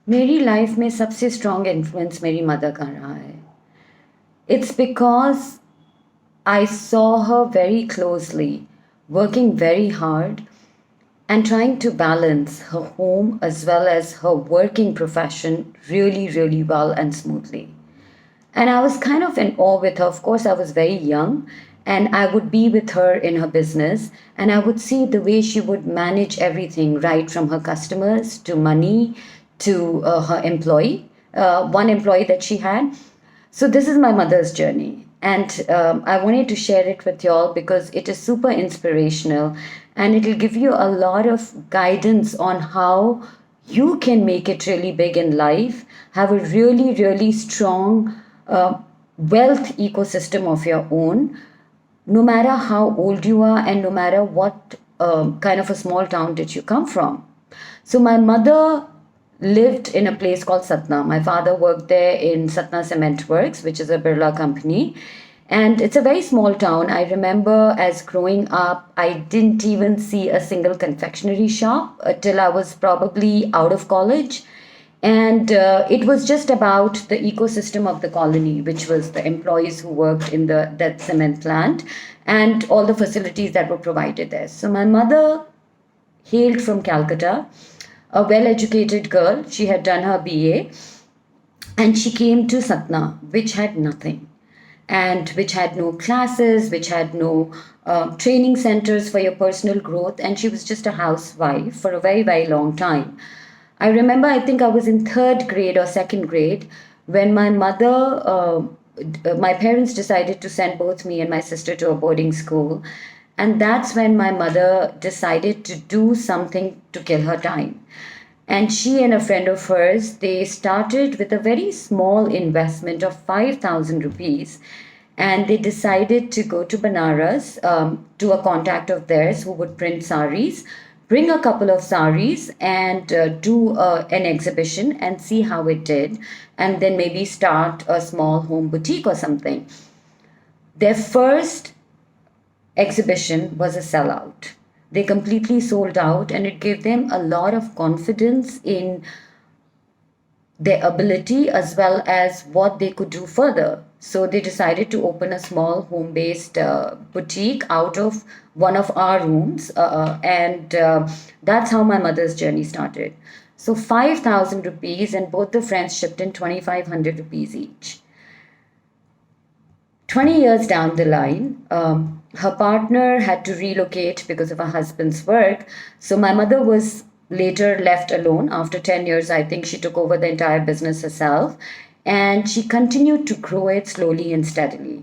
मेरी लाइफ में सबसे स्ट्रॉन्ग इन्फ्लुएंस मेरी मदर का रहा है. It's because I saw her very closely, working very hard and trying to balance her home as well as her working profession really, really well and smoothly. And I was kind of in awe with her. Of course, I was very young, and I would be with her in her business, and I would see the way she would manage everything, right from her customers to money to her employee, one employee that she had. So, this is my mother's journey. And I wanted to share it with y'all because it is super inspirational and it'll give you a lot of guidance on how you can make it really big in life, have a really, really strong wealth ecosystem of your own, no matter how old you are and no matter what kind of a small town that you come from. So my mother lived in a place called Satna. My father worked there in Satna Cement Works, which is a Birla company. And it's a very small town. I remember as growing up, I didn't even see a single confectionery shop till I was probably out of college. And it was just about the ecosystem of the colony, which was the employees who worked in that cement plant and all the facilities that were provided there. So my mother hailed from Calcutta, a well educated girl. She had done her BA and she came to Satna, which had nothing and which had no classes, which had no training centers for your personal growth. And she was just a housewife for a very, very long time. I remember, I think I was in third grade or second grade when my parents decided to send both me and my sister to a boarding school. And that's when my mother decided to do something to kill her time. And she and a friend of hers, they started with a very small investment of 5,000 rupees. And they decided to go to Banaras to a contact of theirs who would print saris, bring a couple of saris and do an exhibition and see how it did. And then maybe start a small home boutique or something. Their first exhibition was a sellout. They completely sold out, and it gave them a lot of confidence in their ability as well as what they could do further. So they decided to open a small home based boutique out of one of our rooms. And that's how my mother's journey started. So 5,000 rupees, and both the friends shipped in 2,500 rupees each. 20 years down the line, her partner had to relocate because of her husband's work. So my mother was later left alone. After 10 years, I think she took over the entire business herself. And she continued to grow it slowly and steadily.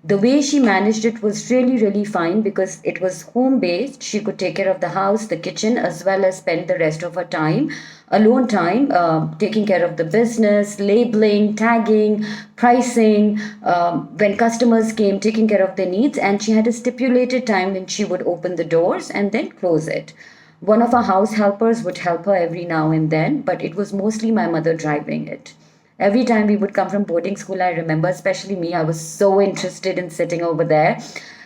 The way she managed it was really, really fine because it was home based. She could take care of the house, the kitchen, as well as spend the rest of her time, alone time, taking care of the business, labeling, tagging, pricing, when customers came, taking care of their needs. And she had a stipulated time when she would open the doors and then close it. One of our house helpers would help her every now and then, but it was mostly my mother driving it. Every time we would come from boarding school, I remember, especially me, I was so interested in sitting over there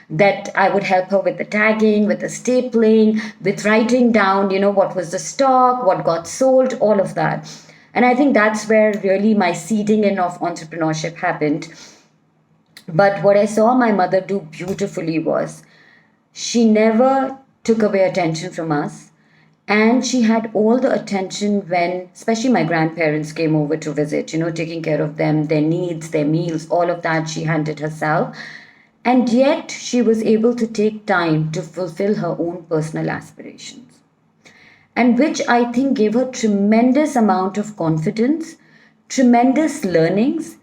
that I would help her with the tagging, with the stapling, with writing down, what was the stock, what got sold, all of that. And I think that's where really my seeding in of entrepreneurship happened. But what I saw my mother do beautifully was she never took away attention from us. And she had all the attention when, especially my grandparents came over to visit, taking care of them, their needs, their meals, all of that she handled herself. And yet she was able to take time to fulfill her own personal aspirations. And which I think gave her tremendous amount of confidence, tremendous learnings,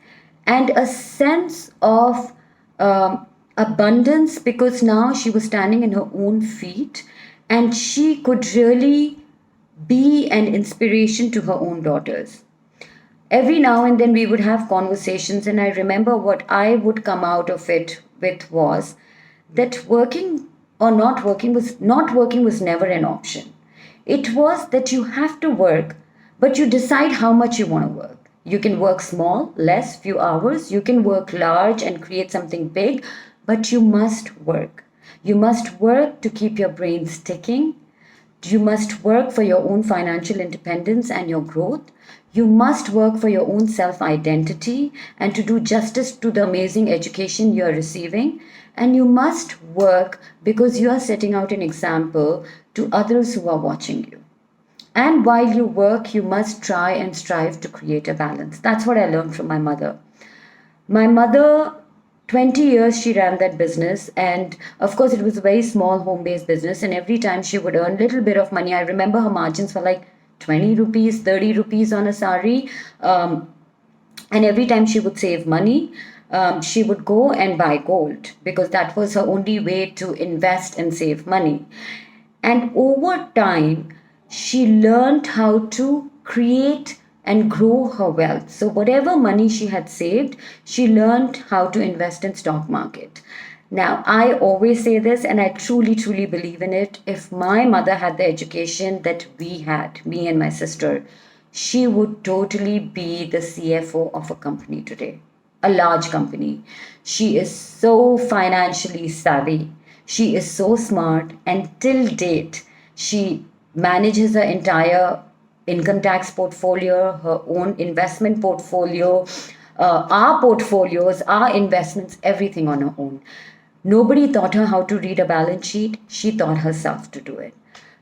and a sense of abundance because now she was standing in her own feet and she could really be an inspiration to her own daughters. Every now and then we would have conversations, and I remember what I would come out of it with was that working or not working was never an option. It was that you have to work, but you decide how much you want to work. You can work small, less, few hours. You can work large and create something big, but you must work. You must work to keep your brains ticking. You must work for your own financial independence and your growth. You must work for your own self identity and to do justice to the amazing education you are receiving. And you must work because you are setting out an example to others who are watching you. And while you work, you must try and strive to create a balance. That's what I learned from my mother. My mother, 20 years she ran that business, and of course it was a very small home-based business, and every time she would earn a little bit of money, I remember her margins were like 20 rupees, 30 rupees on a sari. And every time she would save money, she would go and buy gold because that was her only way to invest and save money. And over time, she learned how to create and grow her wealth. So whatever money she had saved, she learned how to invest in stock market. Now, I always say this and I truly, truly believe in it. If my mother had the education that we had, me and my sister, she would totally be the CFO of a company today, a large company. She is so financially savvy. She is so smart, and till date, she manages her entire income tax portfolio, her own investment portfolio, our portfolios, our investments, everything on her own. Nobody taught her how to read a balance sheet. She taught herself to do it.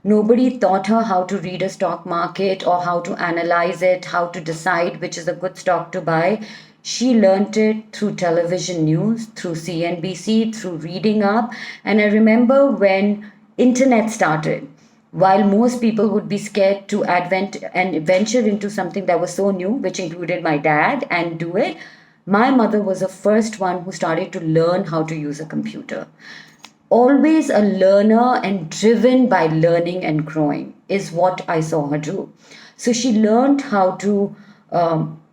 Nobody taught her how to read a stock market or how to analyze it, how to decide which is a good stock to buy. She learned it through television news, through CNBC, through reading up. And I remember when internet started, while most people would be scared to advent and venture into something that was so new, which included my dad, and do it, my mother was the first one who started to learn how to use a computer. Always a learner and driven by learning and growing is what I saw her do. So she learned how to,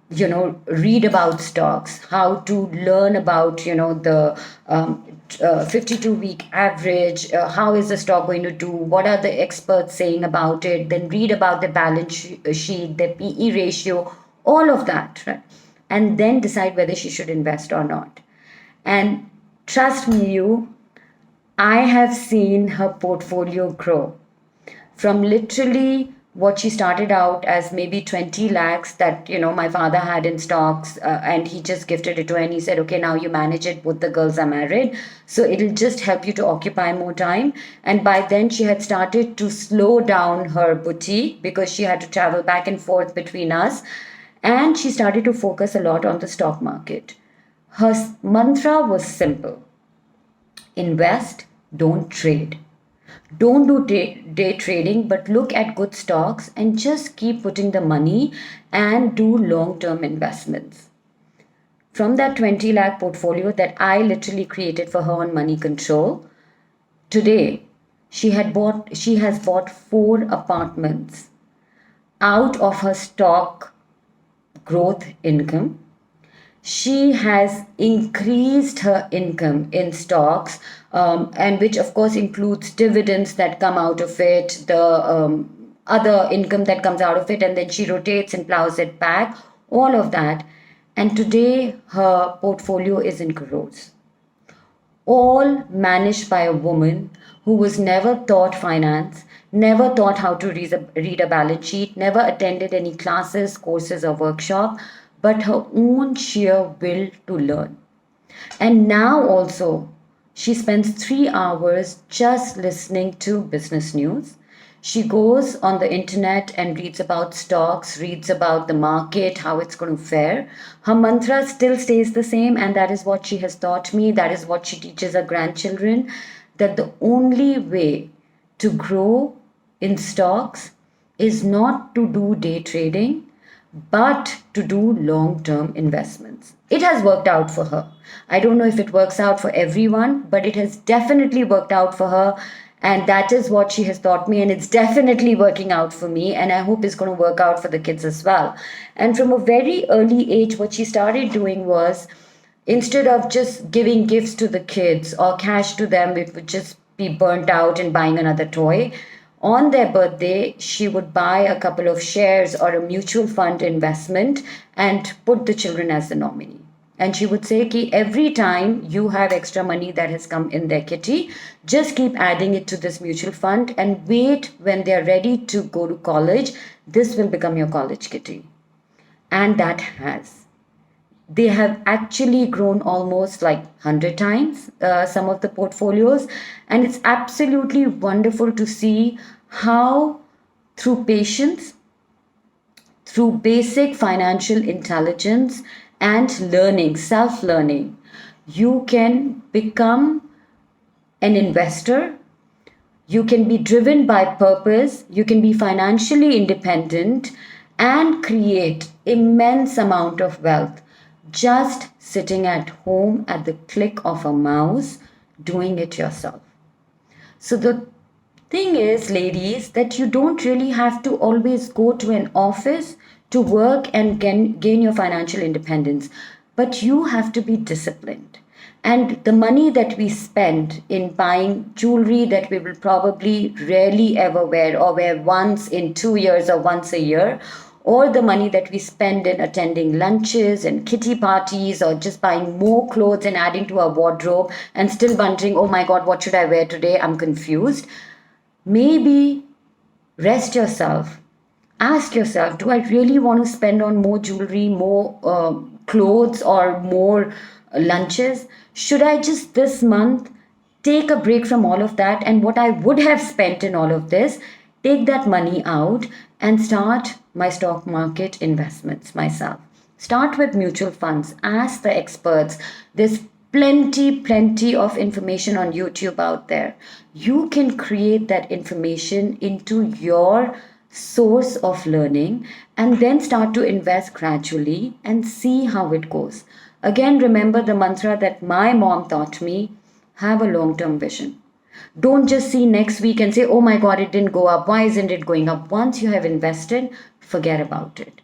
read about stocks, how to learn about, the 52-week average, how is the stock going to do, what are the experts saying about it, then read about the balance sheet, the PE ratio, all of that, right? And then decide whether she should invest or not. And trust me, I have seen her portfolio grow from literally what she started out as maybe 20 lakhs that my father had in stocks, and he just gifted it to her and he said, okay, now you manage it, both the girls are married, so it'll just help you to occupy more time. And by then she had started to slow down her boutique because she had to travel back and forth between us, and she started to focus a lot on the stock market. Her mantra was simple: invest, don't trade. Don't do day trading, but look at good stocks and just keep putting the money and do long term investments. From that 20 lakh portfolio that I literally created for her on money control, today she has bought 4 apartments out of her stock growth income. She has increased her income in stocks, and which of course includes dividends that come out of it, the other income that comes out of it, and then she rotates and plows it back, all of that. And today her portfolio is in crores, all managed by a woman who was never taught finance, never taught how to read a balance sheet, never attended any classes, courses, or workshop, but her own sheer will to learn. And now also, she spends 3 hours just listening to business news. She goes on the internet and reads about stocks, reads about the market, how it's going to fare. Her mantra still stays the same, and that is what she has taught me. That is what she teaches her grandchildren, that the only way to grow in stocks is not to do day trading, but to do long term investments. It has worked out for her. I don't know if it works out for everyone, but it has definitely worked out for her. And that is what she has taught me. And it's definitely working out for me. And I hope it's going to work out for the kids as well. And from a very early age, what she started doing was, instead of just giving gifts to the kids or cash to them, it would just be burnt out and buying another toy. On their birthday, she would buy a couple of shares or a mutual fund investment and put the children as the nominee. And she would say, Ki, every time you have extra money that has come in their kitty, just keep adding it to this mutual fund and wait when they're ready to go to college. This will become your college kitty. And that has. They have actually grown almost like 100 times, some of the portfolios. And it's absolutely wonderful to see how, through patience, through basic financial intelligence and learning, self learning, you can become an investor. You can be driven by purpose, you can be financially independent and create immense amount of wealth just sitting at home at the click of a mouse doing it yourself. So the thing is, ladies, that you don't really have to always go to an office to work and gain your financial independence, but you have to be disciplined. And the money that we spend in buying jewelry that we will probably rarely ever wear or wear once in 2 years or once a year, or the money that we spend in attending lunches and kitty parties or just buying more clothes and adding to our wardrobe and still wondering, oh my God, what should I wear today? I'm confused. Maybe rest yourself. Ask yourself, do I really want to spend on more jewelry, more clothes, or more lunches? Should I just this month take a break from all of that and what I would have spent in all of this, take that money out and start my stock market investments myself? Start with mutual funds. Ask the experts. There's plenty of information on YouTube out there. You can create that information into your source of learning and then start to invest gradually and see how it goes. Again, remember the mantra that my mom taught me: have a long term vision. Don't just see next week and say, oh my God, it didn't go up. Why isn't it going up? Once you have invested, forget about it.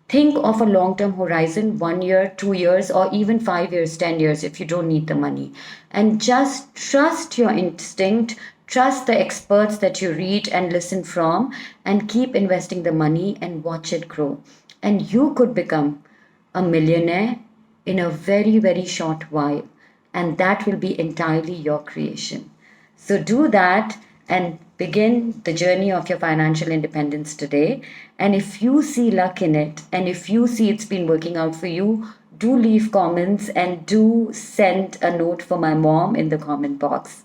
Think of a long term horizon, 1 year, 2 years, or even 5 years, 10 years if you don't need the money. And just trust your instinct, trust the experts that you read and listen from, and keep investing the money and watch it grow. And you could become a millionaire in a very short while. And that will be entirely your creation. So do that and begin the journey of your financial independence today. And if you see luck in it, and if you see it's been working out for you, do leave comments and do send a note for my mom in the comment box.